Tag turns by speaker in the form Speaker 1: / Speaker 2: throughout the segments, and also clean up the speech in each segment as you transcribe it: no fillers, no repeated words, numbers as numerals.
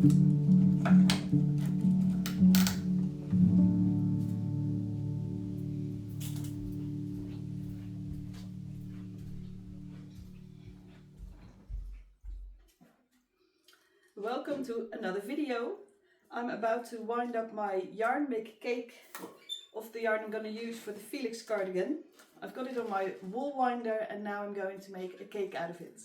Speaker 1: Welcome to another video. I'm about to wind up my yarn, make a cake of the yarn I'm going to use for the Felix cardigan. I've got it on my wool winder and now I'm going to make a cake out of it.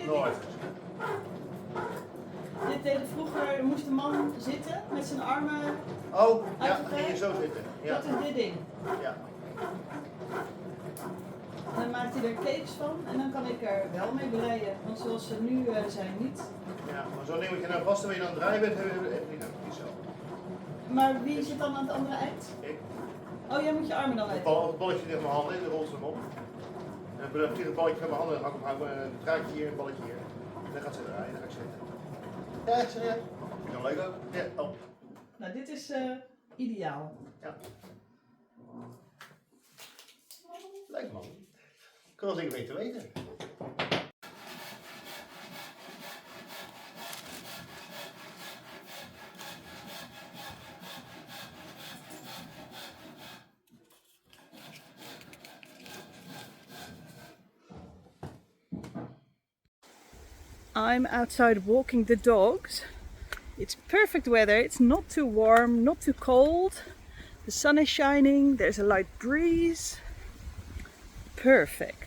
Speaker 1: Nooit. Dit deden vroeger, moest de man zitten met zijn armen.
Speaker 2: Oh, ja, ging je zo zitten. Ja.
Speaker 1: Dat is dit ding.
Speaker 2: Ja.
Speaker 1: En dan maakt hij er cakes van en dan kan ik er wel mee breien, want zoals ze nu zijn niet.
Speaker 2: Ja, maar zo neem ik je nou vast en je dan draaien bent, heb je niet zo.
Speaker 1: Maar wie zit dan aan het andere eind?
Speaker 2: Ik.
Speaker 1: Oh, jij moet je armen dan uit.
Speaker 2: Het balletje in mijn handen en dan rolt ze hem op. En dan vliegt het balletje van mijn handen, dan hou ik een draadje hier en een balletje hier. En dan gaat ze draaien, dan ga ik zitten. Ja, serieus. Vind je dat leuk ook? Ja, oh.
Speaker 1: Nou, dit is ideaal.
Speaker 2: Ja. Leuk man. Ik kan wel dingen weten weten.
Speaker 1: I'm outside walking the dogs. It's perfect weather. It's not too warm, not too cold. The sun is shining, there's a light breeze. Perfect.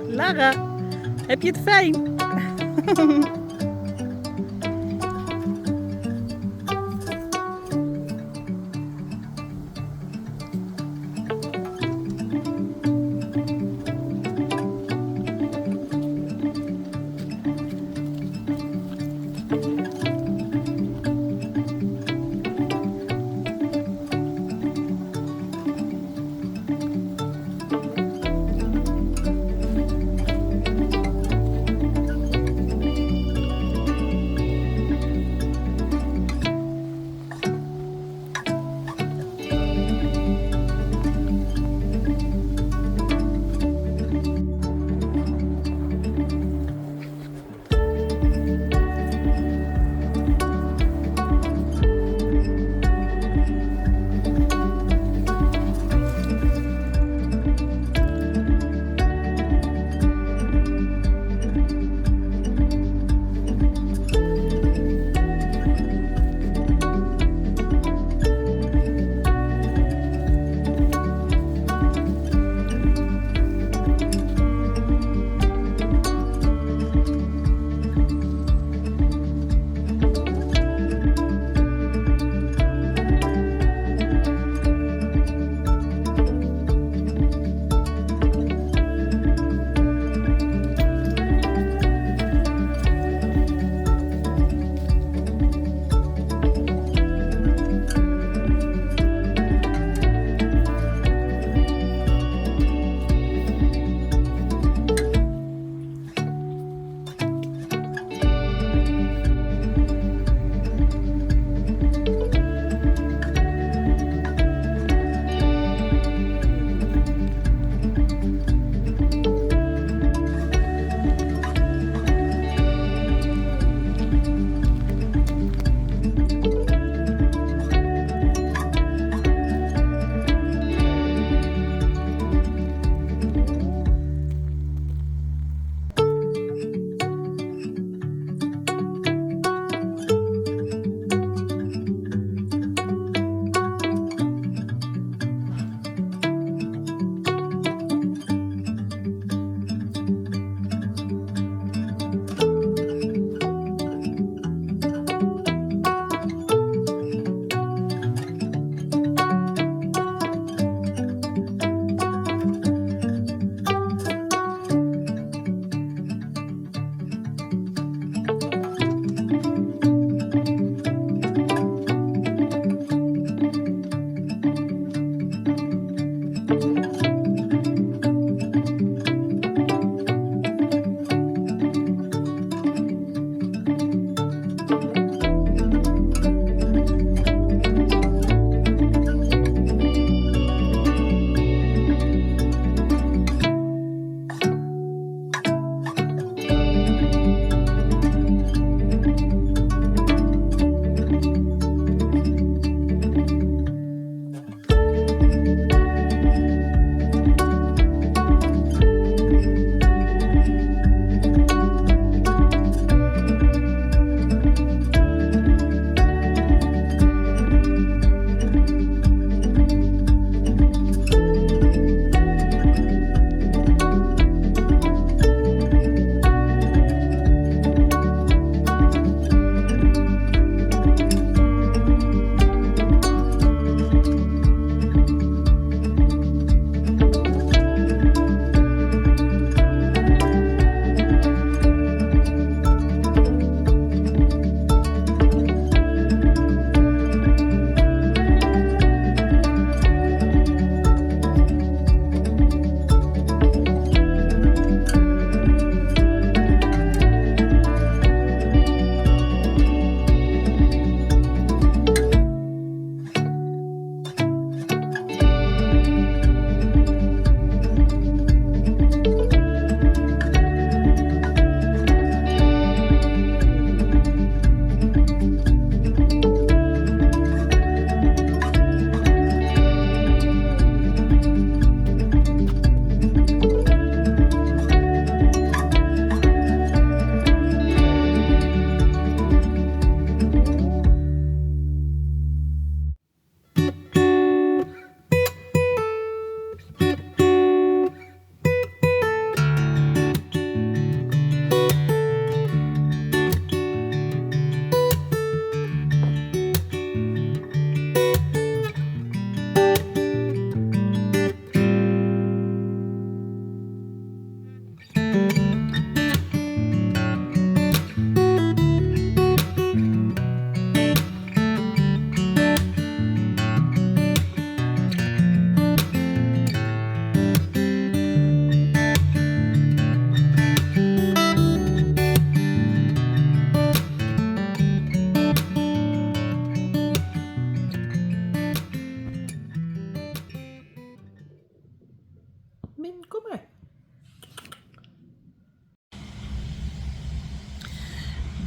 Speaker 1: Lara, heb je het fijn?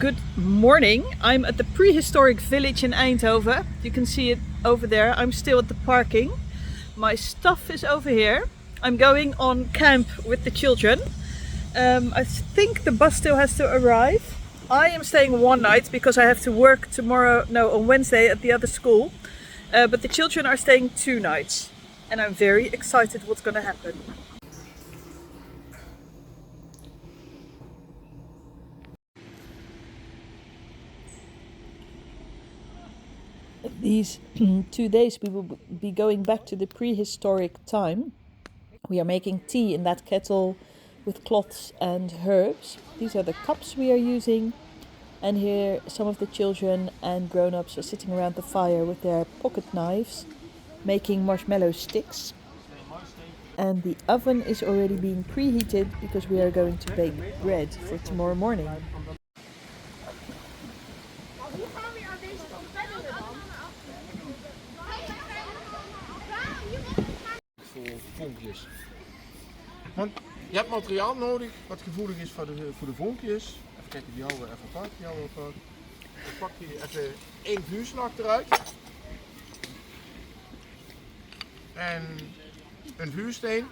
Speaker 1: Good morning. I'm at the prehistoric village in Eindhoven. You can see it over there. I'm still at the parking. My stuff is over here. I'm going on camp with the children. I think the bus still has to arrive. I am staying one night because I have to work on Wednesday at the other school. But the children are staying 2 nights. And I'm very excited what's going to happen. These 2 days we will be going back to the prehistoric time. We are making tea in that kettle with cloths and herbs. These are the cups we are using. And here some of the children and grown-ups are sitting around the fire with their pocket knives, making marshmallow sticks. And the oven is already being preheated because we are going to bake bread for tomorrow morning.
Speaker 2: Voor vonkjes. Want je hebt materiaal nodig wat gevoelig is voor de vonkjes. Even kijken, die houden we even apart. Dan pak je even 1 vuurslag eruit. En een vuursteen.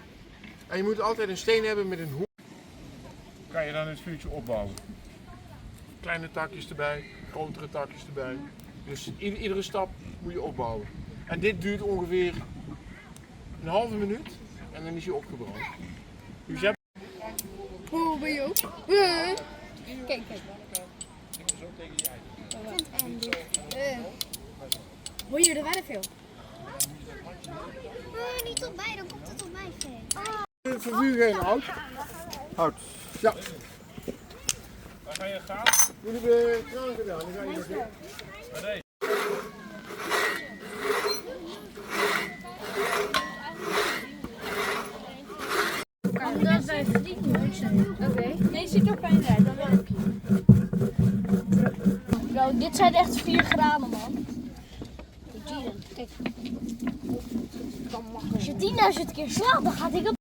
Speaker 2: En je moet altijd een steen hebben met een hoek. Kan je dan het vuurtje opbouwen. Kleine takjes erbij, grotere takjes erbij. Dus iedere stap moet je opbouwen. En dit duurt ongeveer een halve minuut en dan is hij opgebrand. Dus je hebt...
Speaker 3: Oh, ben je ook? Kijk. Hoor je er verder veel?
Speaker 4: Niet tot mij, dan komt het op mij veel.
Speaker 2: Het vervuur geen hout. Hout. Ja.
Speaker 5: Waar ga je gaan?
Speaker 2: Jullie hebben kraan gedaan, dan ga je nog in.
Speaker 5: Nee.
Speaker 4: Omdat wij vrienden leuk zijn.
Speaker 3: Oké. Nee, zit er fijn uit, dan wil ik je.
Speaker 4: Bro, dit zijn echt 4 graden, man. Kijk. Als je 10.000 keer slaat, dan gaat ik op.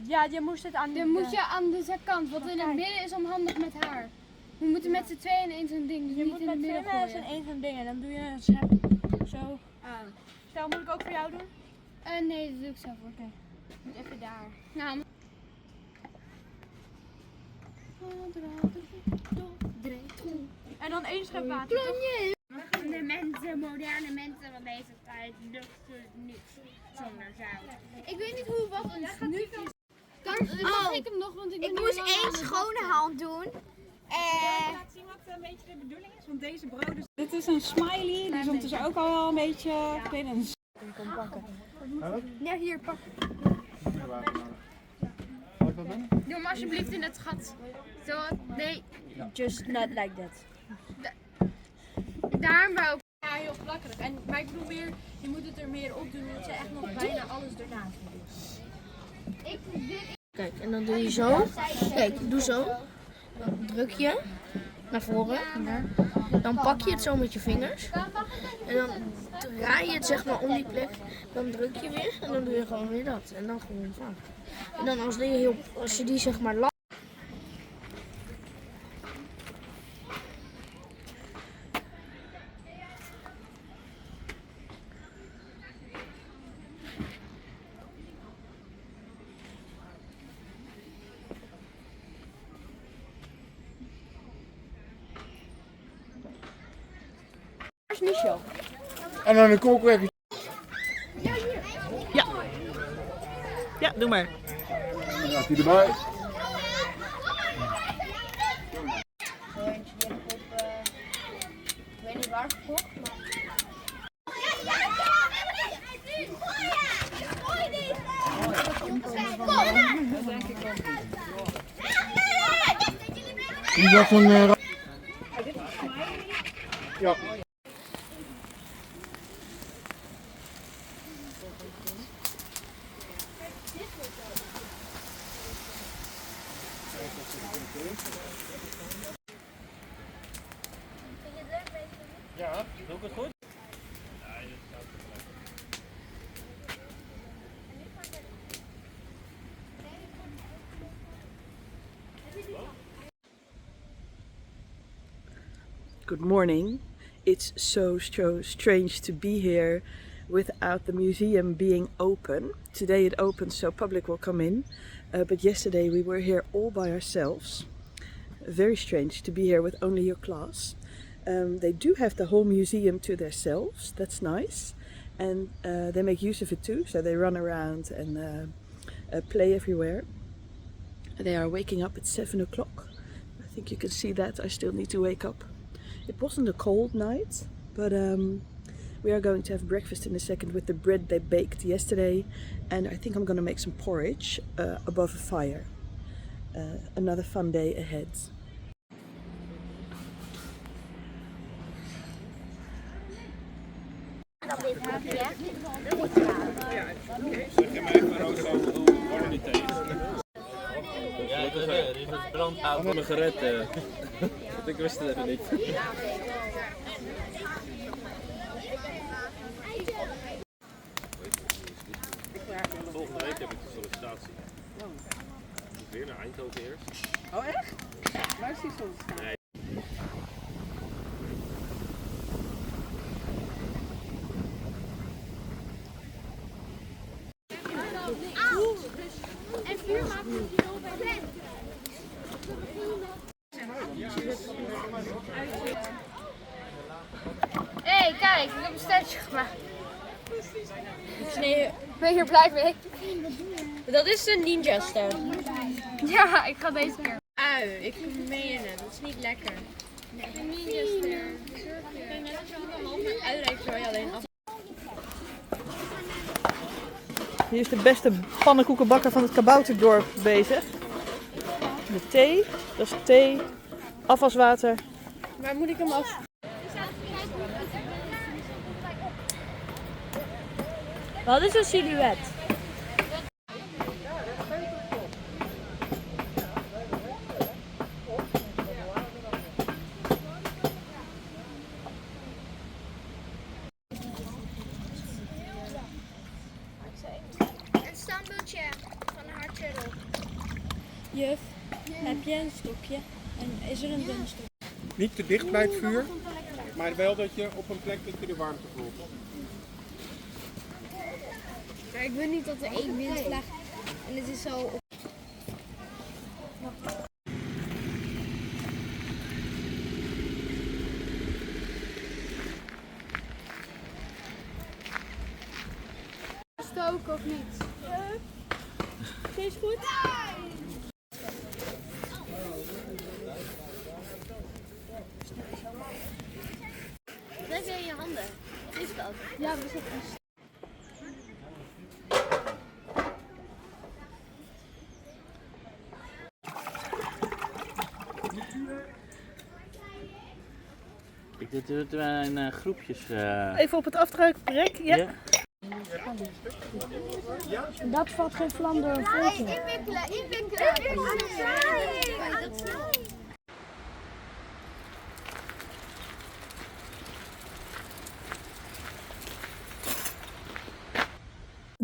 Speaker 3: Ja, je moest het aan
Speaker 6: Dan moet je aan de zijkant, want in het midden is onhandig met haar. We moeten met z'n tweeën in zo'n ding, dus
Speaker 3: Je
Speaker 6: niet
Speaker 3: moet
Speaker 6: in het
Speaker 3: met
Speaker 6: midden
Speaker 3: 2 mensen
Speaker 6: gooien.
Speaker 3: en 1 zo'n ding en dan doe je een schep zo. Stel, moet ik ook voor jou doen?
Speaker 6: Nee, dat doe ik zelf. Oké.
Speaker 3: Moet even daar.
Speaker 6: Nou.
Speaker 3: En dan 1 schep water.
Speaker 6: De mensen, moderne mensen van deze tijd, luchten niks zonder zout. Ik weet niet hoe wat een snuif is. Mag ik hem nog, want ik ben
Speaker 4: Ik moest 1 schone hand doen.
Speaker 3: Laat zien wat een beetje de bedoeling is, want deze broden... Dit is een smiley, die is ondertussen ook al wel een beetje... Ik weet een... Ik kan pakken.
Speaker 4: Ja, hier, pak.
Speaker 6: Doe hem alsjeblieft in het gat. Zo, nee,
Speaker 4: Just not like that.
Speaker 6: daar wou ik.
Speaker 3: Ja, heel plakkerig. Maar ik bedoel meer, je moet het er meer op doen, dat je echt nog bijna alles ernaast doet.
Speaker 4: Kijk, en dan doe je zo. Kijk, doe zo. Dan druk je naar voren. Dan pak je het zo met je vingers. En dan draai je het zeg maar om die plek. Dan druk je weer en dan doe je gewoon weer dat. En dan gewoon van. En dan als je die zeg maar laat.
Speaker 3: is Michel.
Speaker 2: En dan een koolkwek.
Speaker 1: Ja. Ja, doe maar.
Speaker 2: Dan gaat hij erbij.
Speaker 4: Ik weet niet waar gekocht, maar...
Speaker 2: Is dat zo'n... Ja.
Speaker 5: Ja, doe ik het goed?
Speaker 1: Good morning. It's so strange to be here without the museum being open. Today it opens so public will come in, but yesterday we were here all by ourselves. Very strange to be here with only your class. They do have the whole museum to themselves, that's nice, and they make use of it too, so they run around and play everywhere. They are waking up at 7 o'clock. I think you can see that. I still need to wake up. It wasn't a cold night, but we are going to have breakfast in a second with the bread they baked yesterday, and I think I'm going to make some porridge above a fire. Another fun day ahead.
Speaker 5: Zeg je mij even rood zo worden niet tegen? Ja, er is het brandhout van me gered. Want ik wist het even niet. Volgende week heb ik de sollicitatie. Ik moet weer naar Eindhoven eerst.
Speaker 1: Oh echt? Waar is die sollicitatie?
Speaker 5: Nee.
Speaker 6: En vuur maken we die al bij. Hé, kijk, ik heb een sterretje gemaakt.
Speaker 4: Nee,
Speaker 6: Ben je hier blij mee?
Speaker 4: dat is een ninja ster.
Speaker 6: Ja, ik ga deze keer.
Speaker 4: Ui, ik meen het. Dat is niet lekker.
Speaker 6: Een ninja-ster.
Speaker 4: Uitreikt terwijl je alleen af.
Speaker 1: Hier is de beste pannenkoekenbakker van het Kabouterdorp bezig. De thee, dat is thee, afwaswater.
Speaker 4: Waar moet ik hem af? Wat is een silhouet?
Speaker 6: Een standbeeldje van een hartje erop.
Speaker 4: Juf, heb je een stokje? En is er een dun stok?
Speaker 2: Niet te dicht bij het vuur, maar wel dat je op een plek dat je de warmte voelt.
Speaker 6: Maar ik wil niet dat er één windvlaag en het is zo op. Stoken of niet?
Speaker 4: Is goed?
Speaker 6: Wat heb je in je handen? Wat is dat? Ja, we zitten een
Speaker 7: Ik doe het in groepjes.
Speaker 1: Even op het afdruikbrek, ja.
Speaker 4: Dat valt geen vlam door een voetje.
Speaker 6: inwikkelen.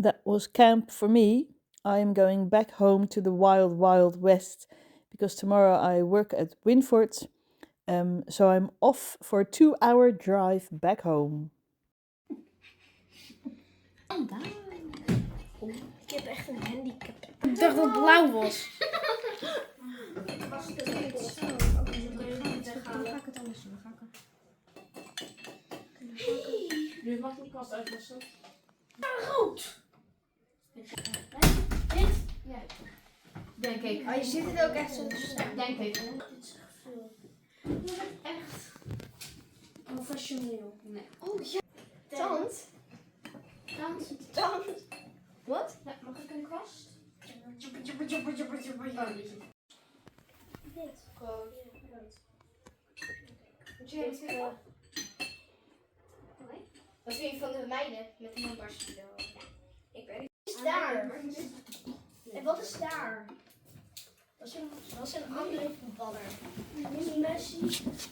Speaker 1: That was camp for me. I am going back home to the wild, wild west because tomorrow I work at Winford. So I'm off for a 2-hour drive back home.
Speaker 4: Ik heb echt een handicap. Ik dacht dat het blauw was.
Speaker 3: Nu mag die kast uitwassen.
Speaker 4: Rood. Dit? Ja.
Speaker 6: Denk ik.
Speaker 4: Oh, je ziet het ook echt zo te staan.
Speaker 6: Denk ik.
Speaker 4: Dit is echt veel. Echt professioneel.
Speaker 6: Nee.
Speaker 4: Oh ja.
Speaker 6: Tand?
Speaker 4: Tand. Wat?
Speaker 6: Ja, mag ik een kwast?
Speaker 4: Oh, dit.
Speaker 6: Rood.
Speaker 4: Wat vind je van de meiden met een handbarsje? Ik weet niet. Wat is daar? En wat is daar? Dat is een andere voetballer. Dit is Messi.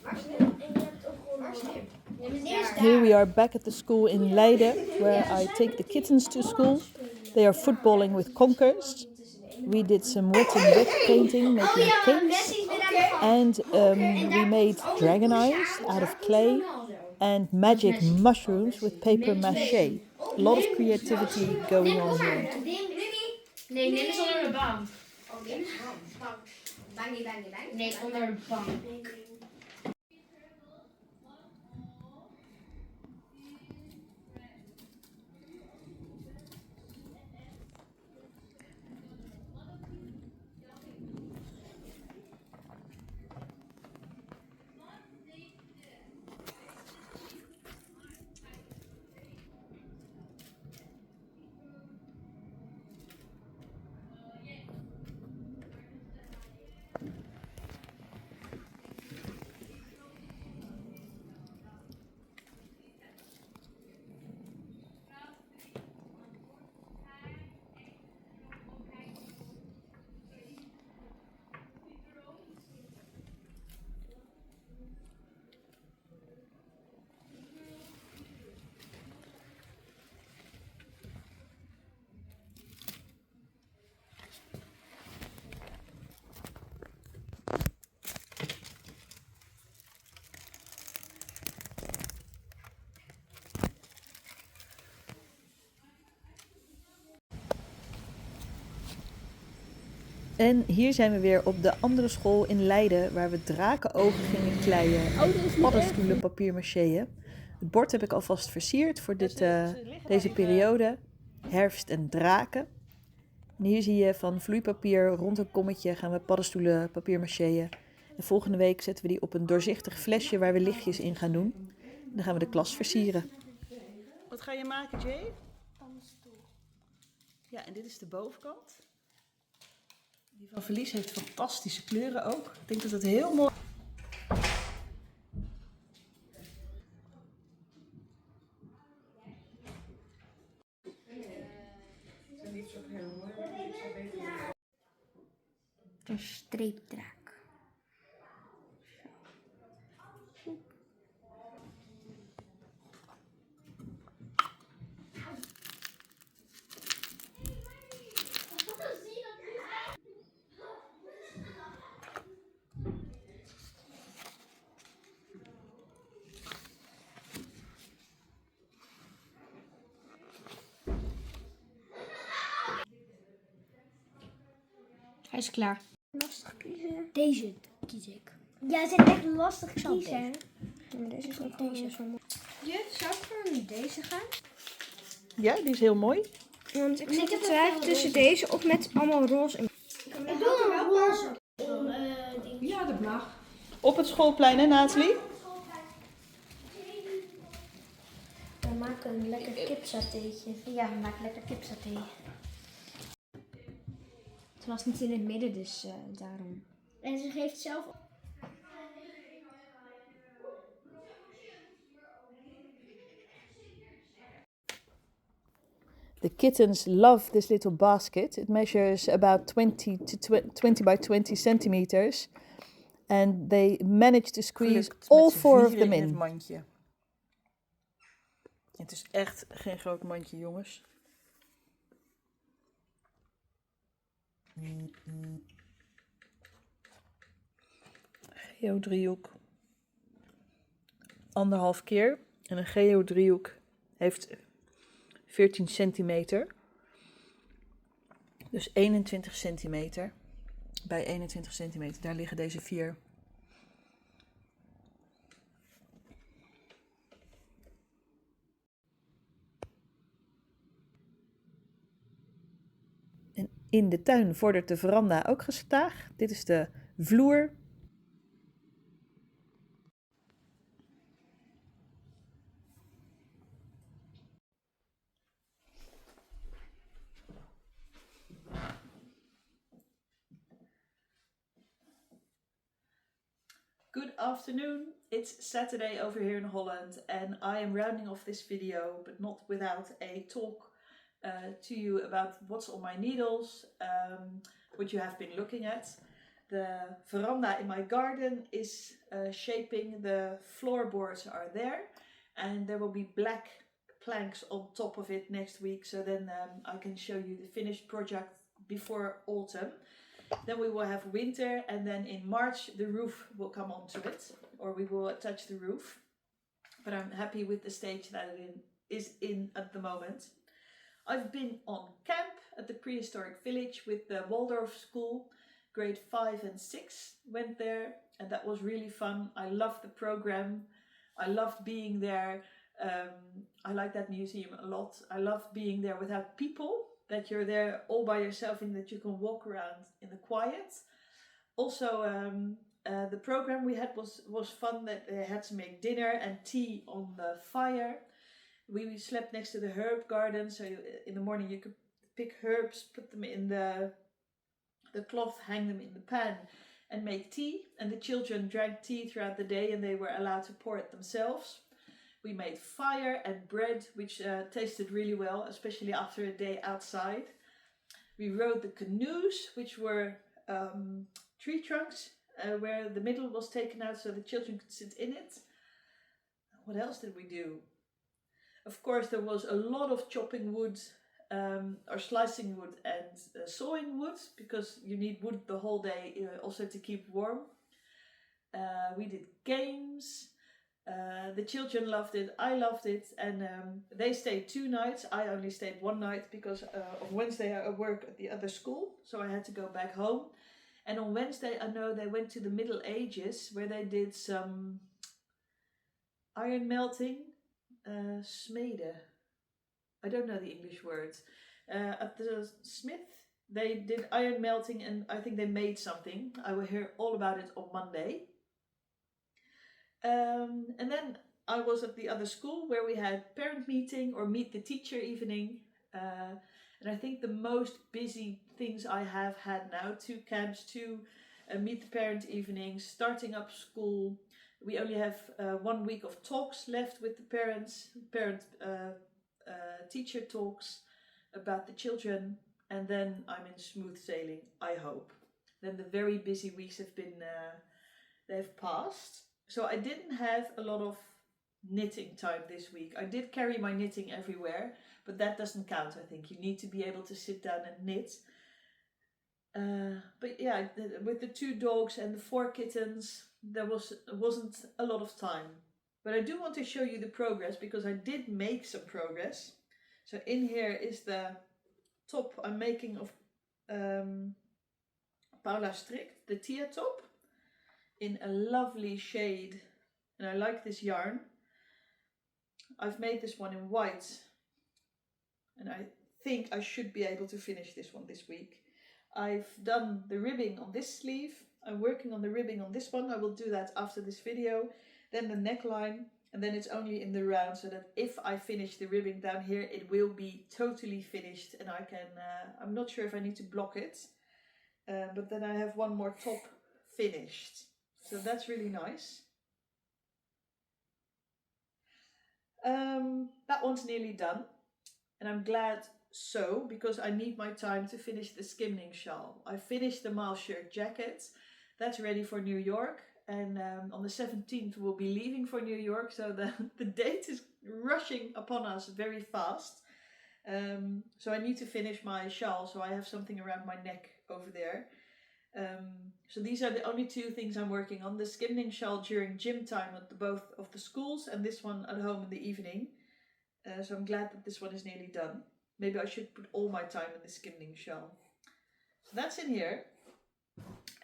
Speaker 4: En je hebt ook Ronaldo.
Speaker 1: Here we are back at the school in Leiden, where I take the kittens to school. They are footballing with conkers. We did some wet and wet painting, making cakes. And we made dragon eyes out of clay and magic mushrooms with paper mache. A lot of creativity going on here.
Speaker 6: Nee, Nim is onder de bank. Oh, Nim is bank. Bangie. Nee, onder de bank.
Speaker 1: En hier zijn we weer op de andere school in Leiden, waar we drakenogen gingen kleien en paddenstoelen papier macheën. Het bord heb ik alvast versierd voor deze periode, herfst en draken. En hier zie je van vloeipapier rond een kommetje gaan we paddenstoelen papier macheën. En volgende week zetten we die op een doorzichtig flesje waar we lichtjes in gaan doen. En dan gaan we de klas versieren. Wat ga je maken, Jay?
Speaker 6: Paddenstoel.
Speaker 1: Ja, en dit is de bovenkant. Die van Verlies heeft fantastische kleuren ook. Ik denk dat het heel mooi
Speaker 6: Een streepdraak. Hij is klaar.
Speaker 8: Lastig kiezen.
Speaker 6: Deze kies ik.
Speaker 8: Ja, ze zijn echt lastig
Speaker 6: zal
Speaker 8: kiezen. Ja, maar deze is ook deze.
Speaker 6: Juf, zou ik voor deze gaan?
Speaker 1: Ja, die is heel mooi.
Speaker 8: Want ik zit te twijfelen tussen deze of met allemaal roze. Ik doe een roze.
Speaker 3: Ja, dat mag.
Speaker 1: Op het schoolplein, hè, Nathalie?
Speaker 8: We maken een lekker kipsatéetje.
Speaker 6: Ja, we maken lekker kipsaté.
Speaker 8: Het was niet in het midden, dus daarom. En ze geeft zelf.
Speaker 1: The kittens love this little basket. It measures about 20 by 20 centimeters. And they manage to squeeze all 4 of them in. Het mandje. Het is echt geen groot mandje, jongens. Geodriehoek. 1,5 keer. En een geodriehoek heeft 14 centimeter. Dus 21 centimeter. Bij 21 centimeter, daar liggen deze 4. En in de tuin vordert de veranda ook gestaag. Dit is de vloer. Good afternoon, it's Saturday over here in Holland and I am rounding off this video, but not without a talk to you about what's on my needles, what you have been looking at. The veranda in my garden is shaping, the floorboards are there and there will be black planks on top of it next week, so then I can show you the finished project before autumn. Then we will have winter, and then in March the roof will come onto it, or we will attach the roof. But I'm happy with the stage that it is in at the moment. I've been on camp at the prehistoric village with the Waldorf school, grade 5 and 6 went there, and that was really fun. I loved the program. I loved being there. I like that museum a lot. I loved being there without people, that you're there all by yourself and that you can walk around in the quiet. Also, the program we had was fun, that they had to make dinner and tea on the fire. We slept next to the herb garden, so in the morning you could pick herbs, put them in the cloth, hang them in the pan and make tea. And the children drank tea throughout the day and they were allowed to pour it themselves. We made fire and bread, which tasted really well, especially after a day outside. We rode the canoes, which were tree trunks, where the middle was taken out so the children could sit in it. What else did we do? Of course, there was a lot of chopping wood, or slicing wood and sawing wood, because you need wood the whole day also to keep warm. We did games. The children loved it, I loved it, and they stayed 2 nights. I only stayed 1 night because on Wednesday I work at the other school, so I had to go back home. And on Wednesday I know they went to the Middle Ages, where they did some iron melting, smeden. I don't know the English words. At the smith they did iron melting, and I think they made something. I will hear all about it on Monday. And then I was at the other school where we had parent meeting or meet the teacher evening. And I think the most busy things I have had now, 2 camps, 2 meet the parent evenings, starting up school. We only have 1 week of talks left with the parents, teacher talks about the children. And then I'm in smooth sailing, I hope. Then the very busy weeks have been, they've passed. So I didn't have a lot of knitting time this week. I did carry my knitting everywhere, but that doesn't count, I think. You need to be able to sit down and knit. But yeah, with the 2 dogs and the 4 kittens, there wasn't a lot of time. But I do want to show you the progress, because I did make some progress. So in here is the top I'm making of Paula Strikt, the Tia top, in a lovely shade, and I like this yarn. I've made this one in white, and I think I should be able to finish this one this week. I've done the ribbing on this sleeve. I'm working on the ribbing on this one. I will do that after this video. Then the neckline, and then it's only in the round, so that if I finish the ribbing down here, it will be totally finished, and I can, I'm not sure if I need to block it, but then I have one more top finished. So that's really nice. That one's nearly done, and I'm glad so, because I need my time to finish the skimming shawl. I finished the Malshirt jacket. That's ready for New York, and on the 17th we'll be leaving for New York, so the date is rushing upon us very fast. So I need to finish my shawl, so I have something around my neck over there. So these are the only 2 things I'm working on. The skimming shawl during gym time at both of the schools, and this one at home in the evening. So I'm glad that this one is nearly done. Maybe I should put all my time in the skimming shawl. So that's in here.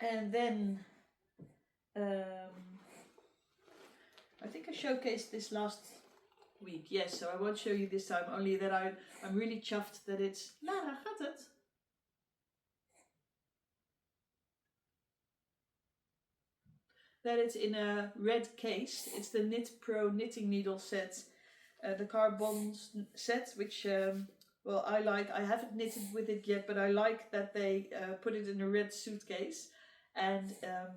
Speaker 1: And then I think I showcased this last week. Yes, so I won't show you this time, only that I'm really chuffed that it's... Lara, gaat het? That it's in a red case. It's the Knit Pro knitting needle set, the carbon set, which well, I like. I haven't knitted with it yet, but I like that they put it in a red suitcase, and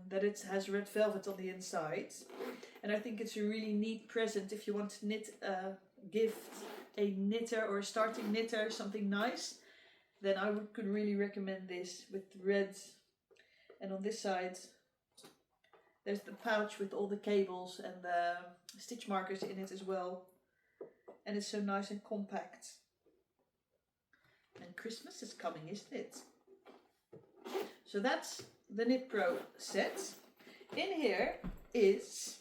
Speaker 1: that it has red velvet on the inside. And I think it's a really neat present if you want to knit, gift a knitter or a starting knitter something nice. Then I could really recommend this with red. And on this side, there's the pouch with all the cables and stitch markers in it as well. And it's so nice and compact. And Christmas is coming, isn't it? So that's the Knit Pro set. In here is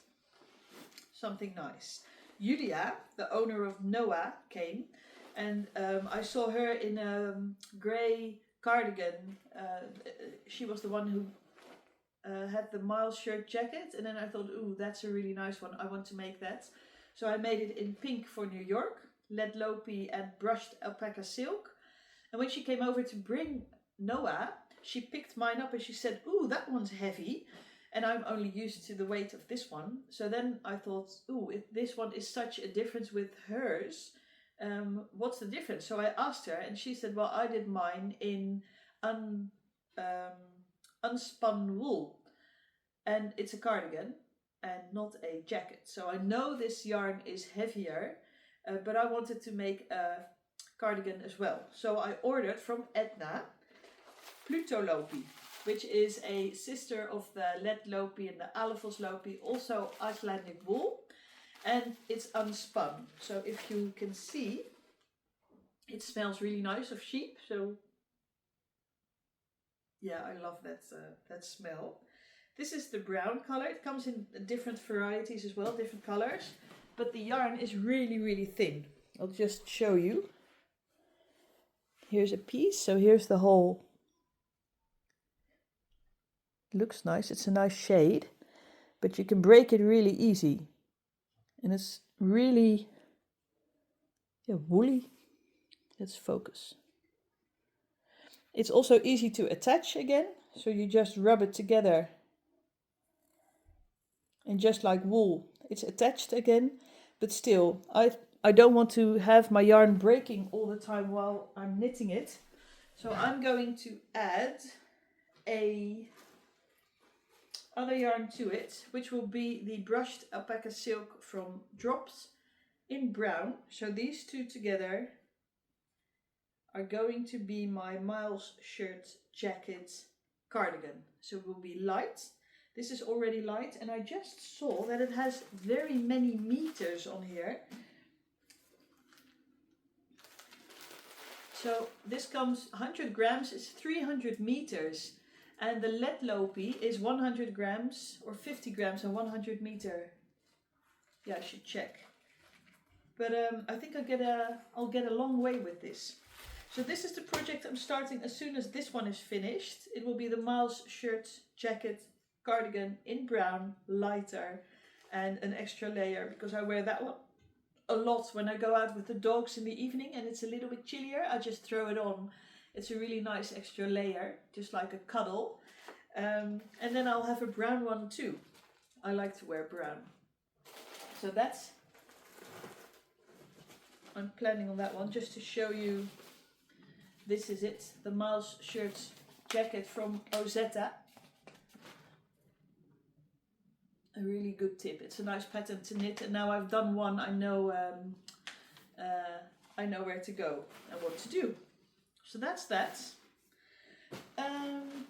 Speaker 1: something nice. Julia, the owner of Noah, came, and I saw her in a grey cardigan. She was the one who had the Miles shirt jacket, and then I thought, ooh, that's a really nice one. I want to make that. So I made it in pink for New York, lead lopi and brushed alpaca silk. And when she came over to bring Noah, she picked mine up and she said, ooh, that one's heavy. And I'm only used to the weight of this one. So then I thought, ooh, if this one is such a difference with hers, what's the difference? So I asked her and she said, well, I did mine in unspun wool. And it's a cardigan and not a jacket. So I know this yarn is heavier, but I wanted to make a cardigan as well. So I ordered from Edna Pluto Lopi, which is a sister of the lead lopi and the Alafos lopi, also Icelandic wool, and it's unspun. So if you can see, it smells really nice of sheep. So yeah, I love that smell. This is the brown color. It comes in different varieties as well, different colors, but the yarn is really, really thin. I'll just show you. Here's a piece. So here's the whole. Looks nice. It's a nice shade, but you can break it really easy. And it's really woolly. Let's focus. It's also easy to attach again. So you just rub it together. And just like wool, it's attached again. But still, I don't want to have my yarn breaking all the time while I'm knitting it. So I'm going to add a other yarn to it, which will be the brushed alpaca silk from Drops in brown. So these two together are going to be my Miles shirt jacket cardigan. So it will be light. This is already light, and I just saw that it has very many meters on here. So this comes 100 grams, it's 300 meters. And the lead lopi is 100 grams or 50 grams and 100 meter. Yeah, I should check. But I think I'll get a long way with this. So this is the project I'm starting as soon as this one is finished. It will be the Miles shirt jacket cardigan in brown, lighter, and an extra layer, because I wear that one a lot when I go out with the dogs in the evening and it's a little bit chillier. I just throw it on. It's a really nice extra layer, just like a cuddle. And then I'll have a brown one too. I like to wear brown. So I'm planning on that one, just to show you. This is it, the Miles shirt jacket from Ozetta. A really good tip. It's a nice pattern to knit, and now I've done one, I know where to go and what to do. So that's that.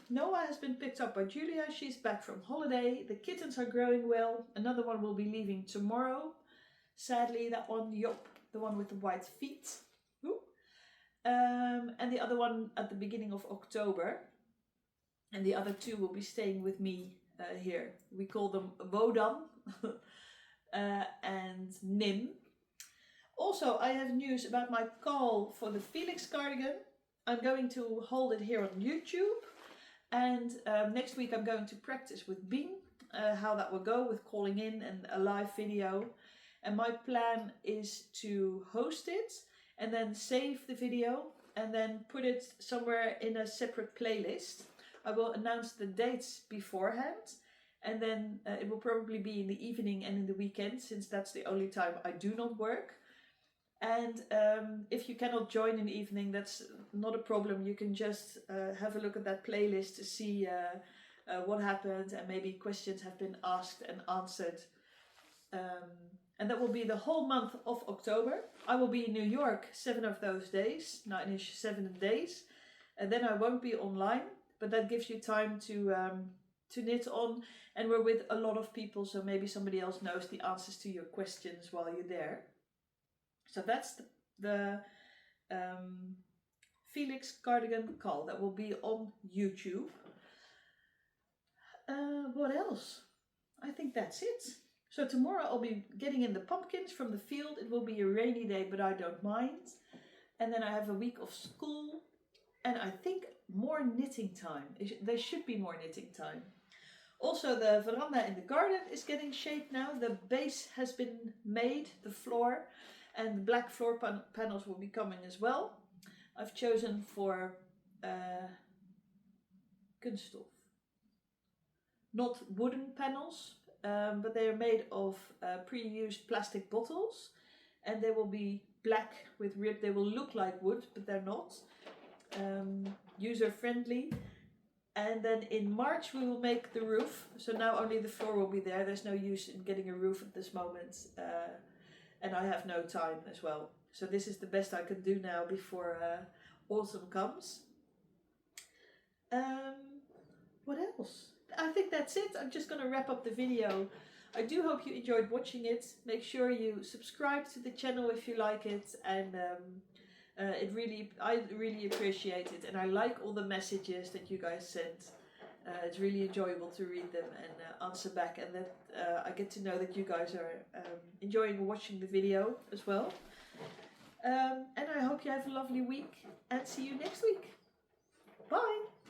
Speaker 1: Noah has been picked up by Julia. She's back from holiday. The kittens are growing well. Another one will be leaving tomorrow. Sadly, that one, Yop, the one with the white feet. And the other one at the beginning of October. And the other two will be staying with me here. We call them Wodan and Nim. Also, I have news about my call for the Felix cardigan. I'm going to hold it here on YouTube. And next week I'm going to practice with Bean how that will go with calling in and a live video. And my plan is to host it and then save the video and then put it somewhere in a separate playlist. I will announce the dates beforehand, and then it will probably be in the evening and in the weekend, since that's the only time I do not work. And if you cannot join in the evening, that's not a problem. You can just have a look at that playlist to see what happened, and maybe questions have been asked and answered. And that will be the whole month of October. I will be in New York 7 of those days, 9-ish 7 days. And then I won't be online, but that gives you time to knit on. And we're with a lot of people, so maybe somebody else knows the answers to your questions while you're there. So that's the Felix cardigan call that will be on YouTube. What else? I think that's it. So tomorrow I'll be getting in the pumpkins from the field. It will be a rainy day, but I don't mind. And then I have a week of school. And I think more knitting time. There should be more knitting time. Also, the veranda in the garden is getting shaped now. The base has been made, the floor. And the black floor panels will be coming as well. I've chosen for kunststof. Not wooden panels, but they are made of pre-used plastic bottles. And they will be black with rib. They will look like wood, but they're not. User-friendly. And then in March we will make the roof. So now only the floor will be there. There's no use in getting a roof at this moment. And I have no time as well. So this is the best I can do now before autumn comes. What else? I think that's it. I'm just going to wrap up the video. I do hope you enjoyed watching it. Make sure you subscribe to the channel if you like it. And I really appreciate it. And I like all the messages that you guys send. It's really enjoyable to read them and answer back. And that I get to know that you guys are enjoying watching the video as well. And I hope you have a lovely week. And see you next week. Bye!